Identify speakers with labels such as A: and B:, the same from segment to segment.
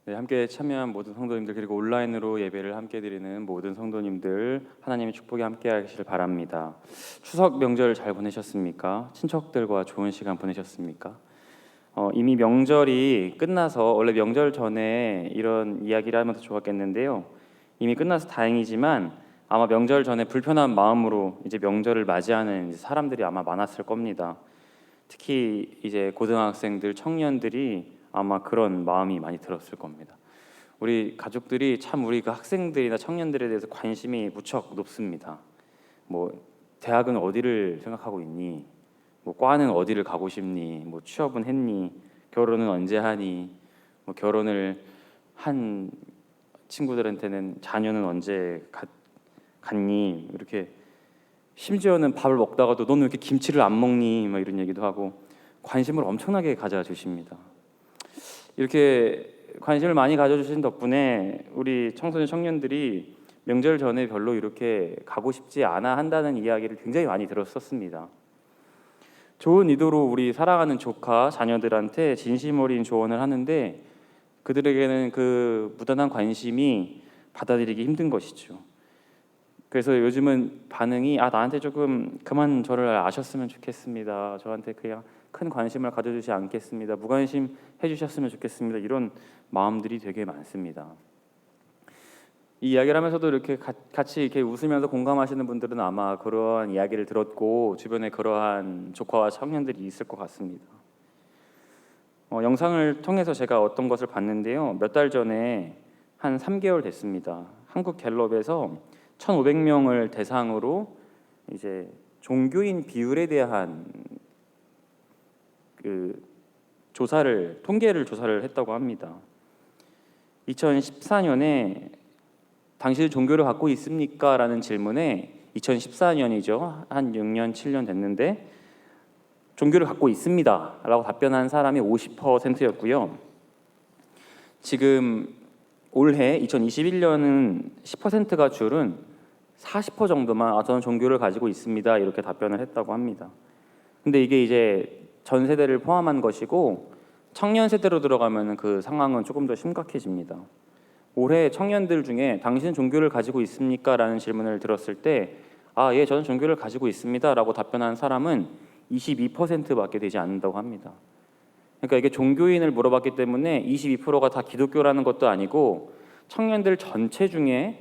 A: 네, 함께 참여한 모든 성도님들 그리고 온라인으로 예배를 함께 드리는 모든 성도님들 하나님의 축복이 함께 하시길 바랍니다. 추석 명절 잘 보내셨습니까? 친척들과 좋은 시간 보내셨습니까? 이미 명절이 끝나서 원래 명절 전에 이런 이야기를 하면 더 좋았겠는데요. 이미 끝나서 다행이지만 아마 명절 전에 불편한 마음으로 이제 명절을 맞이하는 사람들이 아마 많았을 겁니다. 특히 이제 고등학생들, 청년들이 아마 그런 마음이 많이 들었을 겁니다. 우리 가족들이 참 우리 그 학생들이나 청년들에 대해서 관심이 무척 높습니다. 뭐 대학은 어디를 생각하고 있니? 뭐 과는 어디를 가고 싶니? 뭐 취업은 했니? 결혼은 언제 하니? 뭐 결혼을 한 친구들한테는 자녀는 언제 갖니? 이렇게 심지어는 밥을 먹다가도 너는 왜 이렇게 김치를 안 먹니? 막 이런 얘기도 하고 관심을 엄청나게 가져주십니다. 이렇게 관심을 많이 가져주신 덕분에 우리 청소년 청년들이 명절 전에 별로 이렇게 가고 싶지 않아 한다는 이야기를 굉장히 많이 들었었습니다. 좋은 의도로 우리 사랑하는 조카 자녀들한테 진심 어린 조언을 하는데 그들에게는 그 무단한 관심이 받아들이기 힘든 것이죠. 그래서 요즘은 반응이 나한테 조금 그만 저를 아셨으면 좋겠습니다. 저한테 그냥 큰 관심을 가져주지 않겠습니다. 무관심 해주셨으면 좋겠습니다. 이런 마음들이 되게 많습니다. 이 이야기를 하면서도 이렇게 같이 이렇게 웃으면서 공감하시는 분들은 아마 그러한 이야기를 들었고 주변에 그러한 조카와 청년들이 있을 것 같습니다. 영상을 통해서 제가 어떤 것을 봤는데요. 몇 달 전에 한 3개월 됐습니다. 한국 갤럽에서 1,500명을 대상으로 이제 종교인 비율에 대한 그 통계를 조사를 했다고 합니다. 2014년에 당신은 종교를 갖고 있습니까? 라는 질문에 2014년이죠. 한 6년, 7년 됐는데 종교를 갖고 있습니다. 라고 답변한 사람이 50%였고요. 지금 올해 2021년은 10%가 줄은 40% 정도만 저는 종교를 가지고 있습니다. 이렇게 답변을 했다고 합니다. 근데 이게 이제 전 세대를 포함한 것이고 청년 세대로 들어가면 그 상황은 조금 더 심각해집니다. 올해 청년들 중에 당신은 종교를 가지고 있습니까? 라는 질문을 들었을 때 예, 저는 종교를 가지고 있습니다. 라고 답변한 사람은 22%밖에 되지 않는다고 합니다. 그러니까 이게 종교인을 물어봤기 때문에 22%가 다 기독교라는 것도 아니고 청년들 전체 중에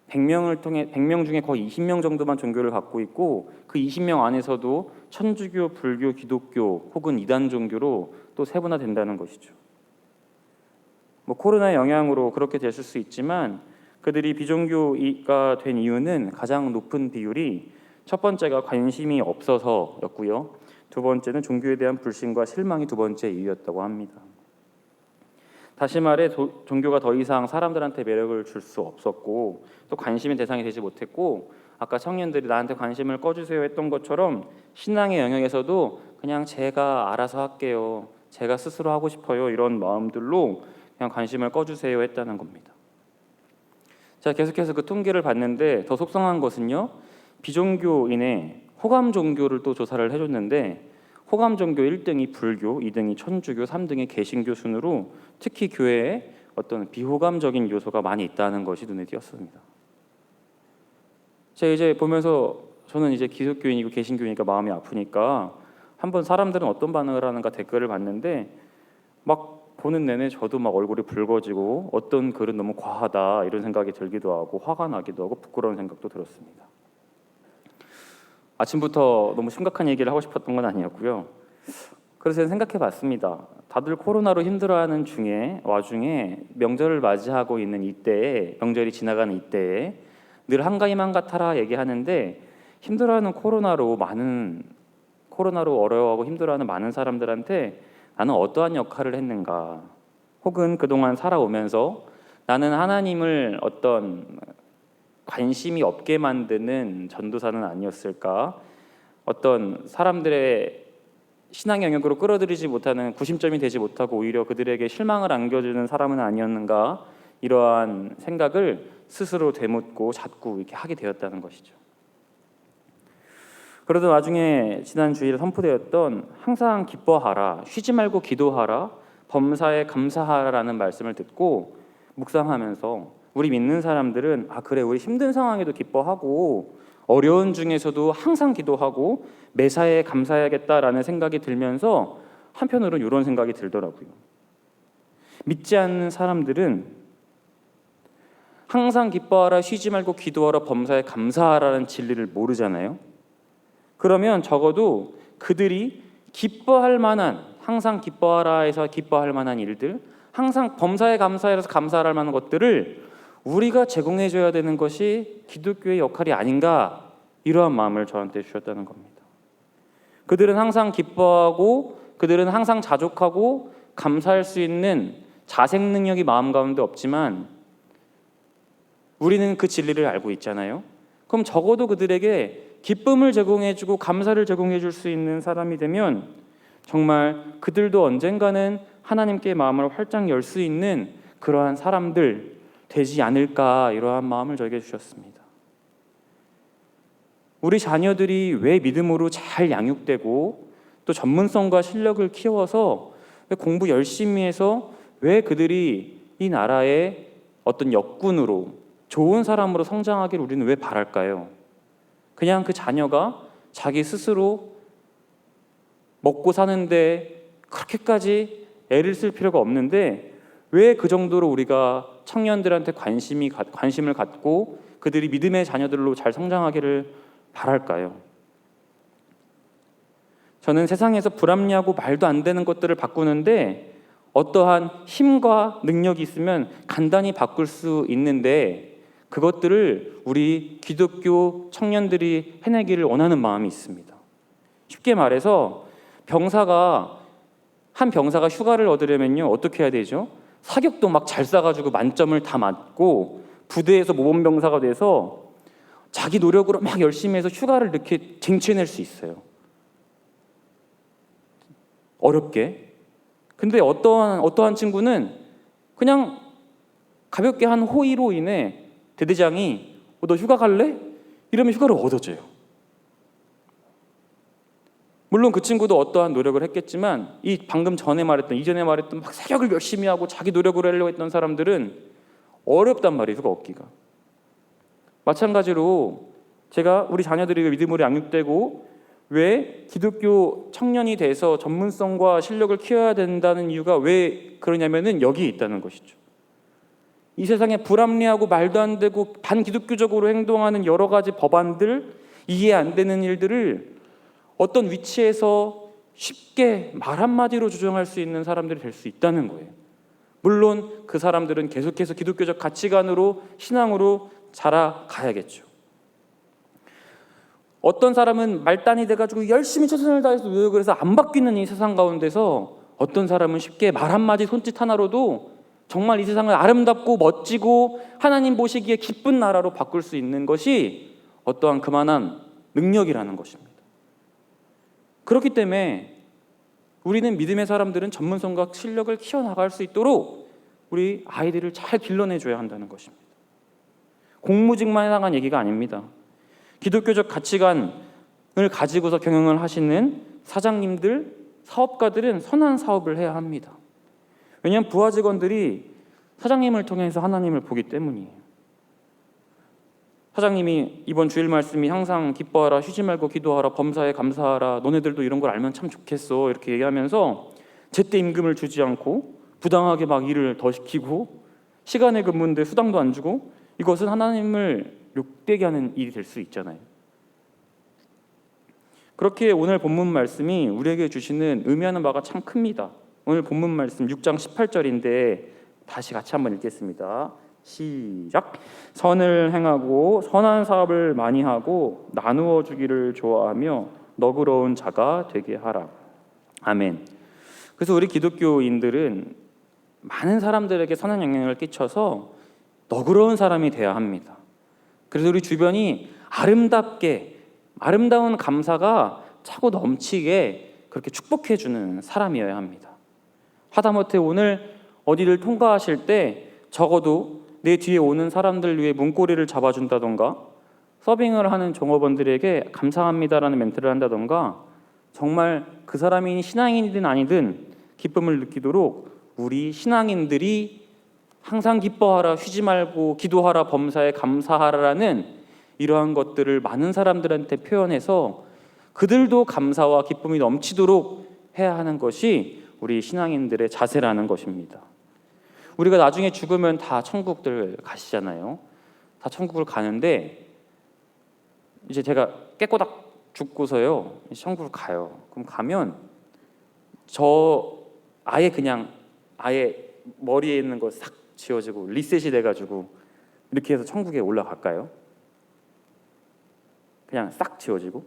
A: 100명 중에 거의 20명 정도만 종교를 갖고 있고 그 20명 안에서도 천주교, 불교, 기독교 혹은 이단 종교로 또 세분화된다는 것이죠. 뭐 코로나의 영향으로 그렇게 됐을 수 있지만 그들이 비종교가 된 이유는 가장 높은 비율이 첫 번째가 관심이 없어서였고요. 두 번째는 종교에 대한 불신과 실망이 두 번째 이유였다고 합니다. 다시 말해 종교가 더 이상 사람들한테 매력을 줄 수 없었고 또 관심의 대상이 되지 못했고 아까 청년들이 나한테 관심을 꺼주세요 했던 것처럼 신앙의 영역에서도 그냥 제가 알아서 할게요. 제가 스스로 하고 싶어요. 이런 마음들로 그냥 관심을 꺼주세요 했다는 겁니다. 자, 계속해서 그 통계를 봤는데 더 속상한 것은요. 비종교인의 호감 종교를 또 조사를 해줬는데 호감 종교 1등이 불교, 2등이 천주교, 3등이 개신교 순으로 특히 교회에 어떤 비호감적인 요소가 많이 있다는 것이 눈에 띄었습니다. 제가 이제 보면서 저는 이제 기독교인이고 개신교니까 마음이 아프니까 한번 사람들은 어떤 반응을 하는가 댓글을 봤는데 막 보는 내내 저도 막 얼굴이 붉어지고 어떤 글은 너무 과하다 이런 생각이 들기도 하고 화가 나기도 하고 부끄러운 생각도 들었습니다. 아침부터 너무 심각한 얘기를 하고 싶었던 건 아니었고요. 그래서 생각해봤습니다. 다들 코로나로 힘들어하는 와중에 명절을 맞이하고 있는 이때에 명절이 지나가는 이때에 늘 한가위만 같아라 얘기하는데 힘들어하는 코로나로 어려워하고 힘들어하는 많은 사람들한테 나는 어떠한 역할을 했는가 혹은 그동안 살아오면서 나는 하나님을 어떤 관심이 없게 만드는 전도사는 아니었을까? 어떤 사람들의 신앙 영역으로 끌어들이지 못하는 구심점이 되지 못하고 오히려 그들에게 실망을 안겨주는 사람은 아니었는가? 이러한 생각을 스스로 되묻고 자꾸 이렇게 하게 되었다는 것이죠. 그러던 와중에 지난 주일에 선포되었던 항상 기뻐하라, 쉬지 말고 기도하라, 범사에 감사하라는 말씀을 듣고 묵상하면서 우리 믿는 사람들은 그래, 우리 힘든 상황에도 기뻐하고 어려운 중에서도 항상 기도하고 매사에 감사해야겠다라는 생각이 들면서 한편으로는 이런 생각이 들더라고요. 믿지 않는 사람들은 항상 기뻐하라, 쉬지 말고 기도하라, 범사에 감사하라는 진리를 모르잖아요. 그러면 적어도 그들이 기뻐할 만한, 항상 기뻐하라 해서 기뻐할 만한 일들, 항상 범사에 감사해서 감사할 만한 것들을 우리가 제공해줘야 되는 것이 기독교의 역할이 아닌가, 이러한 마음을 저한테 주셨다는 겁니다. 그들은 항상 기뻐하고 그들은 항상 자족하고 감사할 수 있는 자색 능력이 마음 가운데 없지만 우리는 그 진리를 알고 있잖아요. 그럼 적어도 그들에게 기쁨을 제공해주고 감사를 제공해줄 수 있는 사람이 되면 정말 그들도 언젠가는 하나님께 마음을 활짝 열 수 있는 그러한 사람들 되지 않을까, 이러한 마음을 저에게 주셨습니다. 우리 자녀들이 왜 믿음으로 잘 양육되고 또 전문성과 실력을 키워서 왜 공부 열심히 해서 왜 그들이 이 나라의 어떤 역군으로 좋은 사람으로 성장하기를 우리는 왜 바랄까요? 그냥 그 자녀가 자기 스스로 먹고 사는데 그렇게까지 애를 쓸 필요가 없는데 왜 그 정도로 우리가 청년들한테 관심을 갖고 그들이 믿음의 자녀들로 잘 성장하기를 바랄까요? 저는 세상에서 불합리하고 말도 안 되는 것들을 바꾸는데 어떠한 힘과 능력이 있으면 간단히 바꿀 수 있는데 그것들을 우리 기독교 청년들이 해내기를 원하는 마음이 있습니다. 쉽게 말해서 한 병사가 휴가를 얻으려면요, 어떻게 해야 되죠? 사격도 막 잘 쏴가지고 만점을 다 맞고 부대에서 모범병사가 돼서 자기 노력으로 막 열심히 해서 휴가를 이렇게 쟁취해낼 수 있어요. 어렵게. 근데 어떠한 친구는 그냥 가볍게 한 호의로 인해 대대장이 너 휴가 갈래? 이러면 휴가를 얻어줘요. 물론 그 친구도 어떠한 노력을 했겠지만 이전에 말했던 막 사격을 열심히 하고 자기 노력으로 하려고 했던 사람들은 어렵단 말이에요, 휴가 얻기가. 마찬가지로 우리 자녀들이 믿음으로 양육되고 왜 기독교 청년이 돼서 전문성과 실력을 키워야 된다는 이유가 왜 그러냐면은 여기에 있다는 것이죠. 이 세상에 불합리하고 말도 안 되고 반기독교적으로 행동하는 여러 가지 법안들, 이해 안 되는 일들을 어떤 위치에서 쉽게 말 한마디로 조정할 수 있는 사람들이 될 수 있다는 거예요. 물론 그 사람들은 계속해서 기독교적 가치관으로, 신앙으로 자라가야겠죠. 어떤 사람은 말단이 돼가지고 열심히 최선을 다해서 노력을 해서 안 바뀌는 이 세상 가운데서 어떤 사람은 쉽게 말 한마디 손짓 하나로도 정말 이 세상을 아름답고 멋지고 하나님 보시기에 기쁜 나라로 바꿀 수 있는 것이 어떠한 그만한 능력이라는 것입니다. 그렇기 때문에 우리는 믿음의 사람들은 전문성과 실력을 키워나갈 수 있도록 우리 아이들을 잘 길러내줘야 한다는 것입니다. 공무직만 해당한 얘기가 아닙니다. 기독교적 가치관을 가지고서 경영을 하시는 사장님들, 사업가들은 선한 사업을 해야 합니다. 왜냐하면 부하 직원들이 사장님을 통해서 하나님을 보기 때문이에요. 사장님이 이번 주일 말씀이 항상 기뻐하라, 쉬지 말고 기도하라, 범사에 감사하라, 너네들도 이런 걸 알면 참 좋겠어, 이렇게 얘기하면서 제때 임금을 주지 않고 부당하게 막 일을 더 시키고 시간에 근무인데 수당도 안 주고, 이것은 하나님을 욕되게 하는 일이 될 수 있잖아요. 그렇게 오늘 본문 말씀이 우리에게 주시는 의미하는 바가 참 큽니다. 오늘 본문 말씀 6장 18절인데 다시 같이 한번 읽겠습니다. 시작. 선을 행하고 선한 사업을 많이 하고 나누어 주기를 좋아하며 너그러운 자가 되게 하라. 아멘. 그래서 우리 기독교인들은 많은 사람들에게 선한 영향을 끼쳐서 너그러운 사람이 되어야 합니다. 그래서 우리 주변이 아름다운 감사가 차고 넘치게 그렇게 축복해주는 사람이어야 합니다. 하다못해 오늘 어디를 통과하실 때 적어도 내 뒤에 오는 사람들 위해 문고리를 잡아준다던가, 서빙을 하는 종업원들에게 감사합니다라는 멘트를 한다던가, 정말 그 사람이 신앙인이든 아니든 기쁨을 느끼도록 우리 신앙인들이 항상 기뻐하라, 쉬지 말고 기도하라, 범사에 감사하라라는 이러한 것들을 많은 사람들한테 표현해서 그들도 감사와 기쁨이 넘치도록 해야 하는 것이 우리 신앙인들의 자세라는 것입니다. 우리가 나중에 죽으면 다 천국들 가시잖아요. 다 천국을 가는데 이제 제가 깨꼬닥 죽고서요 천국을 가요. 그럼 가면 저 아예 그냥 아예 머리에 있는 거 싹 지워지고 리셋이 돼가지고 이렇게 해서 천국에 올라갈까요? 그냥 싹 지워지고?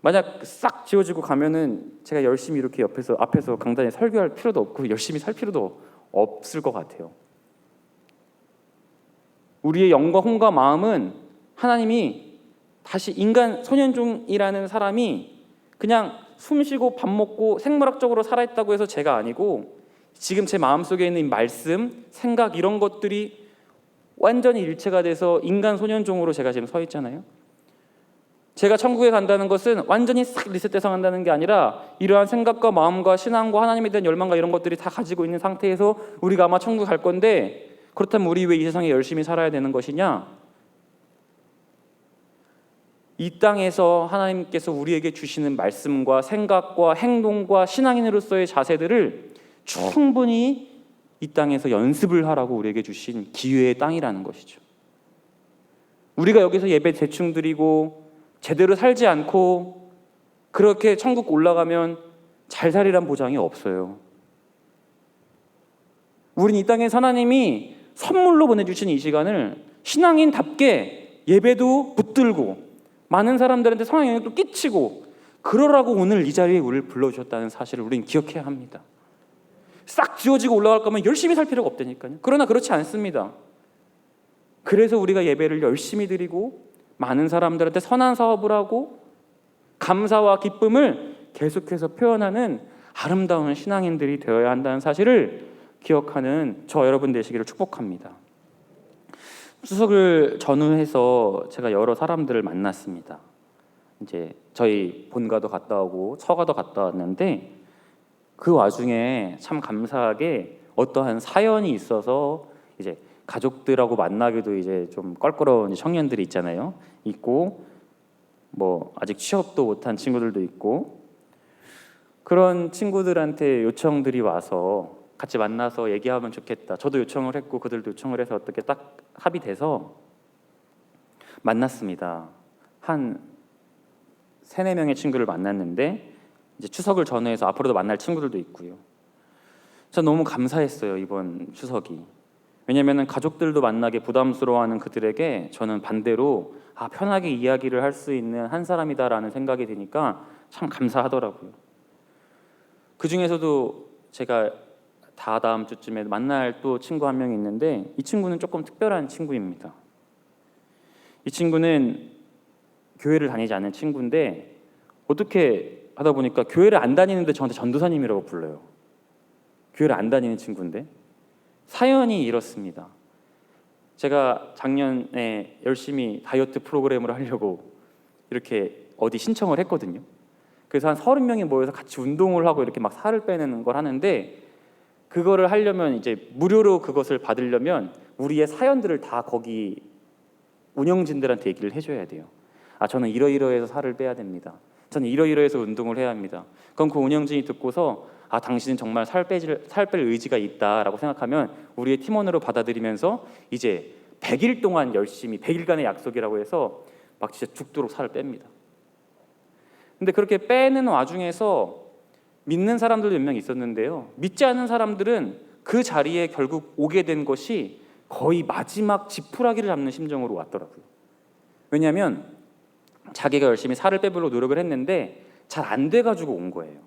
A: 만약 싹 지워지고 가면은 제가 열심히 이렇게 앞에서 강단에 설교할 필요도 없고 열심히 살 필요도 없을 것 같아요. 우리의 영과 혼과 마음은 하나님이 다시 인간 손현종이라는 사람이 그냥 숨쉬고 밥 먹고 생물학적으로 살아있다고 해서 제가 아니고 지금 제 마음속에 있는 말씀, 생각 이런 것들이 완전히 일체가 돼서 인간 손현종으로 제가 지금 서 있잖아요. 제가 천국에 간다는 것은 완전히 싹 리셋돼서 간다는 게 아니라 이러한 생각과 마음과 신앙과 하나님에 대한 열망과 이런 것들이 다 가지고 있는 상태에서 우리가 아마 천국 갈 건데 그렇다면 우리 왜 이 세상에 열심히 살아야 되는 것이냐? 이 땅에서 하나님께서 우리에게 주시는 말씀과 생각과 행동과 신앙인으로서의 자세들을 충분히 이 땅에서 연습을 하라고 우리에게 주신 기회의 땅이라는 것이죠. 우리가 여기서 예배 대충 드리고 제대로 살지 않고 그렇게 천국 올라가면 잘 살이란 보장이 없어요. 우린 이 땅에서 하나님이 선물로 보내주신 이 시간을 신앙인답게 예배도 붙들고 많은 사람들한테 성령 영향도 끼치고 그러라고 오늘 이 자리에 우리를 불러주셨다는 사실을 우리는 기억해야 합니다. 싹 지워지고 올라갈 거면 열심히 살 필요가 없다니까요. 그러나 그렇지 않습니다. 그래서 우리가 예배를 열심히 드리고 많은 사람들한테 선한 사업을 하고 감사와 기쁨을 계속해서 표현하는 아름다운 신앙인들이 되어야 한다는 사실을 기억하는 저 여러분 되시기를 축복합니다. 추석을 전후해서 제가 여러 사람들을 만났습니다. 이제 저희 본가도 갔다 오고 처가도 갔다 왔는데 그 와중에 참 감사하게 어떠한 사연이 있어서 이제 가족들하고 만나기도 이제 좀 껄끄러운 청년들이 있잖아요. 있고 뭐 아직 취업도 못한 친구들도 있고 그런 친구들한테 요청들이 와서 같이 만나서 얘기하면 좋겠다. 저도 요청을 했고 그들도 요청을 해서 어떻게 딱 합의돼서 만났습니다. 한 3-4명의 친구를 만났는데 이제 추석을 전후해서 앞으로도 만날 친구들도 있고요. 저 너무 감사했어요, 이번 추석이. 왜냐하면 가족들도 만나게 부담스러워하는 그들에게 저는 반대로 편하게 이야기를 할 수 있는 한 사람이다라는 생각이 드니까 참 감사하더라고요. 그 중에서도 제가 다음 주쯤에 만날 또 친구 한 명이 있는데 이 친구는 조금 특별한 친구입니다. 이 친구는 교회를 다니지 않는 친구인데 어떻게 하다 보니까 교회를 안 다니는데 저한테 전도사님이라고 불러요. 교회를 안 다니는 친구인데 사연이 이렇습니다. 제가 작년에 열심히 다이어트 프로그램을 하려고 이렇게 어디 신청을 했거든요. 그래서 한 30명이 모여서 같이 운동을 하고 이렇게 막 살을 빼는 걸 하는데 그거를 하려면 이제 무료로 그것을 받으려면 우리의 사연들을 다 거기 운영진들한테 얘기를 해줘야 돼요. 저는 이러이러해서 살을 빼야 됩니다. 저는 이러이러해서 운동을 해야 합니다. 그럼 그 운영진이 듣고서 당신은 정말 살 뺄 의지가 있다라고 생각하면 우리의 팀원으로 받아들이면서 이제 100일 동안 열심히 100일간의 약속이라고 해서 막 진짜 죽도록 살을 뺍니다. 근데 그렇게 빼는 와중에서 믿는 사람들도 몇 명 있었는데요. 믿지 않는 사람들은 그 자리에 결국 오게 된 것이 거의 마지막 지푸라기를 잡는 심정으로 왔더라고요. 왜냐하면 자기가 열심히 살을 빼보려고 노력을 했는데 잘 안 돼가지고 온 거예요.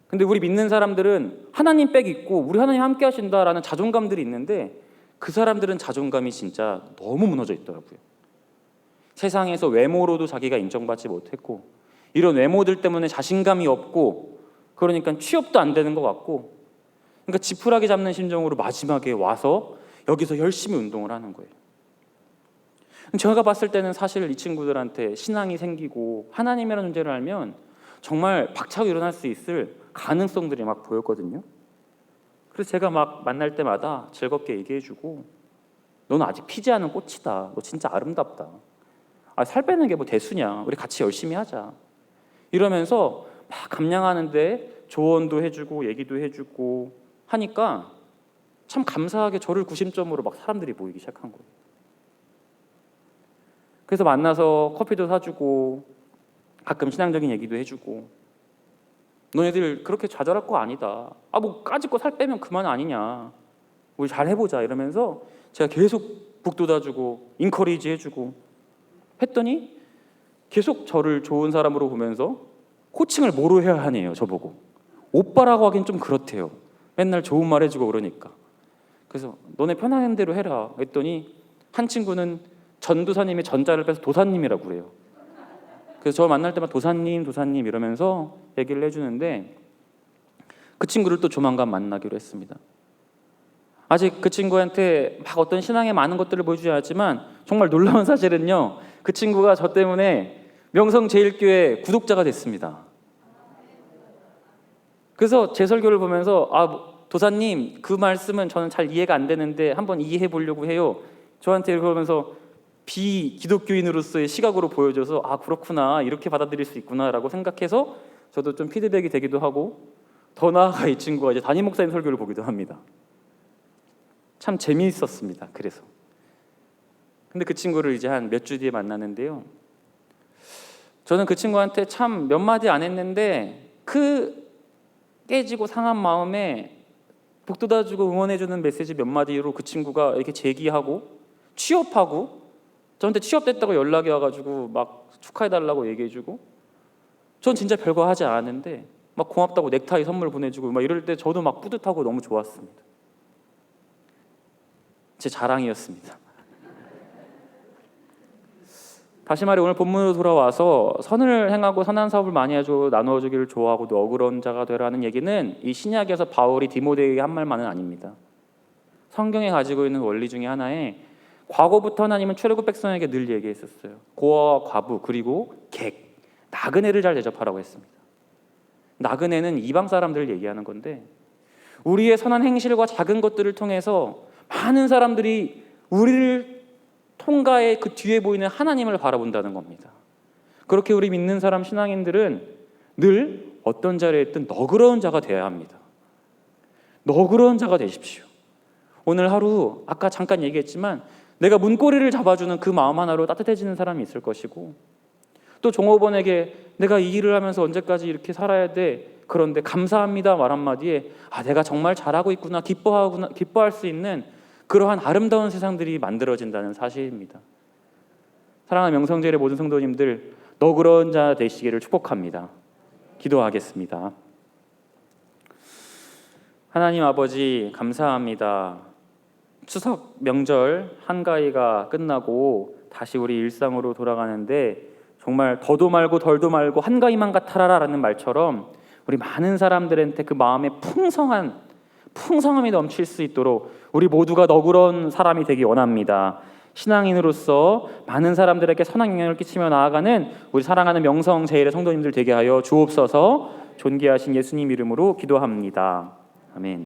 A: 근데 우리 믿는 사람들은 하나님 백 있고 우리 하나님 함께 하신다라는 자존감들이 있는데 그 사람들은 자존감이 진짜 너무 무너져 있더라고요. 세상에서 외모로도 자기가 인정받지 못했고 이런 외모들 때문에 자신감이 없고 그러니까 취업도 안 되는 것 같고 그러니까 지푸라기 잡는 심정으로 마지막에 와서 여기서 열심히 운동을 하는 거예요. 제가 봤을 때는 사실 이 친구들한테 신앙이 생기고 하나님이라는 존재를 알면 정말 박차고 일어날 수 있을 가능성들이 막 보였거든요. 그래서 제가 막 만날 때마다 즐겁게 얘기해주고, 너는 아직 피지 않은 꽃이다. 너 진짜 아름답다. 살 빼는 게 뭐 대수냐. 우리 같이 열심히 하자. 이러면서 막 감량하는데 조언도 해주고 얘기도 해주고 하니까 참 감사하게 저를 구심점으로 막 사람들이 모이기 시작한 거예요. 그래서 만나서 커피도 사주고 가끔 신앙적인 얘기도 해주고, 너네들 그렇게 좌절할 거 아니다. 뭐 까짓 거 살 빼면 그만 아니냐. 우리 잘 해보자 이러면서 제가 계속 북돋아주고 인커리지 해주고 했더니 계속 저를 좋은 사람으로 보면서 호칭을 뭐로 해야 하네요. 저보고 오빠라고 하긴 좀 그렇대요. 맨날 좋은 말 해주고 그러니까. 그래서 너네 편한 대로 해라 했더니 한 친구는 전도사님의 전자를 빼서 도사님이라고 그래요. 그래서 저 만날 때마다 도사님 이러면서 얘기를 해주는데, 그 친구를 또 조만간 만나기로 했습니다. 아직 그 친구한테 막 어떤 신앙의 많은 것들을 보여주지 않았지만 정말 놀라운 사실은요, 그 친구가 저 때문에 명성제일교회 구독자가 됐습니다. 그래서 제 설교를 보면서 도사님 그 말씀은 저는 잘 이해가 안 되는데 한번 이해해 보려고 해요. 저한테 그러면서 비기독교인으로서의 시각으로 보여줘서 그렇구나, 이렇게 받아들일 수 있구나 라고 생각해서 저도 좀 피드백이 되기도 하고, 더 나아가 이 친구가 이제 담임 목사님 설교를 보기도 합니다. 참 재미있었습니다. 그래서 근데 그 친구를 이제 한 몇 주 뒤에 만나는데요, 저는 그 친구한테 참 몇 마디 안 했는데 그 깨지고 상한 마음에 북돋아주고 응원해주는 메시지 몇 마디로 그 친구가 이렇게 재기하고 취업하고, 저한테 취업됐다고 연락이 와가지고 막 축하해달라고 얘기해주고, 전 진짜 별거 하지 않았는데 막 고맙다고 넥타이 선물 보내주고 막 이럴 때 저도 막 뿌듯하고 너무 좋았습니다. 제 자랑이었습니다. 다시 말해, 오늘 본문으로 돌아와서 선을 행하고 선한 사업을 많이 해주고 나누어주기를 좋아하고 너그러운 자가 되라는 얘기는 이 신약에서 바울이 디모데에게 한 말만은 아닙니다. 성경에 가지고 있는 원리 중에 하나에 과거부터 하나님은 출애굽 백성에게 늘 얘기했었어요. 고아와 과부 그리고 객, 나그네를 잘 대접하라고 했습니다. 나그네는 이방 사람들을 얘기하는 건데, 우리의 선한 행실과 작은 것들을 통해서 많은 사람들이 우리를 통과해 그 뒤에 보이는 하나님을 바라본다는 겁니다. 그렇게 우리 믿는 사람 신앙인들은 늘 어떤 자리에 있든 너그러운 자가 되어야 합니다. 너그러운 자가 되십시오. 오늘 하루 아까 잠깐 얘기했지만 내가 문고리를 잡아주는 그 마음 하나로 따뜻해지는 사람이 있을 것이고, 또 종업원에게 내가 이 일을 하면서 언제까지 이렇게 살아야 돼, 그런데 감사합니다 말 한마디에 내가 정말 잘하고 있구나, 기뻐할 수 있는 그러한 아름다운 세상들이 만들어진다는 사실입니다. 사랑하는 명성제일의 모든 성도님들, 너그러운 자 되시기를 축복합니다. 기도하겠습니다. 하나님 아버지, 감사합니다. 추석 명절 한가위가 끝나고 다시 우리 일상으로 돌아가는데 정말 더도 말고 덜도 말고 한가위만 같아라 라는 말처럼 우리 많은 사람들한테 그 마음에 풍성함이 넘칠 수 있도록 우리 모두가 너그러운 사람이 되기 원합니다. 신앙인으로서 많은 사람들에게 선한 영향을 끼치며 나아가는 우리 사랑하는 명성제일의 성도님들 되게 하여 주옵소서. 존귀하신 예수님 이름으로 기도합니다. 아멘.